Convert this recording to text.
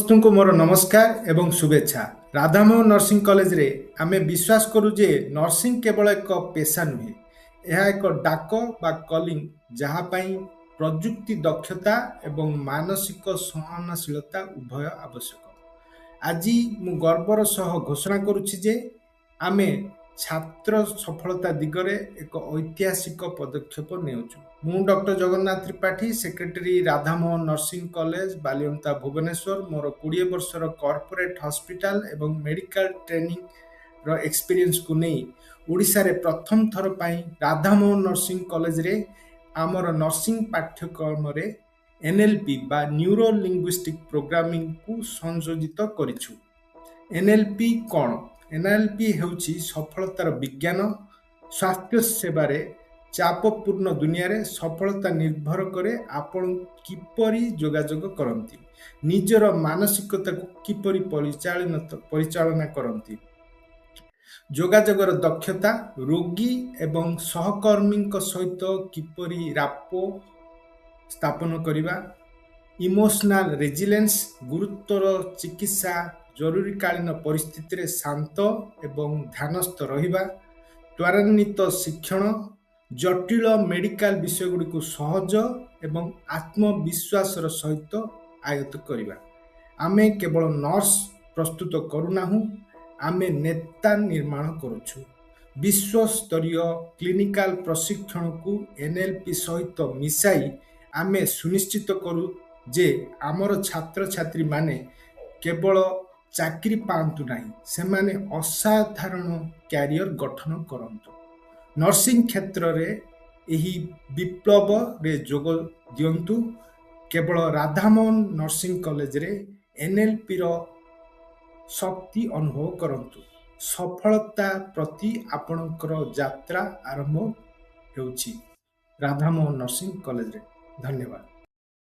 ସମସ୍ତଙ୍କୁ ମୋର ନମସ୍କାର ଏବଂ ଶୁଭେଚ୍ଛା। ରାଧାମୋହନ ନର୍ସିଂ କଲେଜରେ ଆମେ ବିଶ୍ୱାସ କରୁ ଯେ ନର୍ସିଂ କେବଳ ଏକ ପେଶା ନୁହେଁ, ଏହା ଏକ ଡାକ ବା କଲିଂ, ଯାହା ପାଇଁ ପ୍ରଯୁକ୍ତି ଦକ୍ଷତା ଏବଂ ମାନସିକ ସହନଶୀଳତା ଉଭୟ ଆବଶ୍ୟକ। ଆଜି ମୁଁ ଗର୍ବର ସହ ଘୋଷଣା କରୁଛି ଯେ ଆମେ ଛାତ୍ର ସଫଳତା ଦିଗରେ ଏକ ଐତିହାସିକ ପଦକ୍ଷେପ ନେଉଛୁ। ମୁଁ doctor Jagannath Tripathi, secretary Radhamohan nursing college Balianta Bhubaneswar. ମୋର 20 ବର୍ଷର କର୍ପୋରେଟ୍ ହସ୍ପିଟାଲ ଏବଂ ମେଡିକାଲ ଟ୍ରେନିଂର ଏକ୍ସପିରିଏନ୍ସକୁ ନେଇ ଓଡ଼ିଶାରେ ପ୍ରଥମ ଥର ପାଇଁ ରାଧାମୋହନ ନର୍ସିଂ କଲେଜରେ ଆମର ନର୍ସିଂ ପାଠ୍ୟକ୍ରମରେ NLP ବା ନ୍ୟୁରୋ ଲିଙ୍ଗୁଇଷ୍ଟିକ୍ ପ୍ରୋଗ୍ରାମିଂକୁ ସଂଯୋଜିତ କରିଛୁ। NLP କ'ଣ? NLP ହେଉଛି ସଫଳତାର ବିଜ୍ଞାନ। ସ୍ୱାସ୍ଥ୍ୟ ସେବାରେ ଚାପପୂର୍ଣ୍ଣ ଦୁନିଆରେ ସଫଳତା ନିର୍ଭର କରେ ଆପଣ କିପରି ଯୋଗାଯୋଗ କରନ୍ତି, ନିଜର ମାନସିକତାକୁ କିପରି ପରିଚାଳନା କରନ୍ତି, ଯୋଗାଯୋଗର ଦକ୍ଷତା, ରୋଗୀ ଏବଂ ସହକର୍ମୀଙ୍କ ସହିତ କିପରି ରାପୋ ସ୍ଥାପନ କରିବା, ଇମୋସନାଲ ରେଜିଲେନ୍ସ, ଗୁରୁତର ଚିକିତ୍ସା, ଜରୁରୀକାଳୀନ ପରିସ୍ଥିତିରେ ଶାନ୍ତ ଏବଂ ଧ୍ୟାନସ୍ଥ ରହିବା, ତ୍ୱରାନ୍ୱିତ ଶିକ୍ଷଣ, ଜଟିଳ ମେଡିକାଲ ବିଷୟଗୁଡ଼ିକୁ ସହଜ ଏବଂ ଆତ୍ମବିଶ୍ୱାସର ସହିତ ଆୟତ୍ତ କରିବା। ଆମେ କେବଳ ନର୍ସ ପ୍ରସ୍ତୁତ କରୁନାହୁଁ, ଆମେ ନେତା ନିର୍ମାଣ କରୁଛୁ। ବିଶ୍ୱସ୍ତରୀୟ କ୍ଲିନିକାଲ ପ୍ରଶିକ୍ଷଣକୁ NLP ସହିତ ମିଶାଇ ଆମେ ସୁନିଶ୍ଚିତ କରୁ ଯେ ଆମର ଛାତ୍ରଛାତ୍ରୀମାନେ କେବଳ ଚାକିରି ପାଆନ୍ତୁ ନାହିଁ, ସେମାନେ ଅସାଧାରଣ କ୍ୟାରିୟର ଗଠନ କରନ୍ତୁ। ନର୍ସିଂ କ୍ଷେତ୍ରରେ ଏହି ବିପ୍ଳବରେ ଯୋଗ ଦିଅନ୍ତୁ। କେବଳ ରାଧାମୋହନ ନର୍ସିଂ କଲେଜରେ NLPର ଶକ୍ତି ଅନୁଭବ କରନ୍ତୁ। ସଫଳତା ପ୍ରତି ଆପଣଙ୍କର ଯାତ୍ରା ଆରମ୍ଭ ହେଉଛି ରାଧାମୋହନ ନର୍ସିଂ କଲେଜରେ। ଧନ୍ୟବାଦ।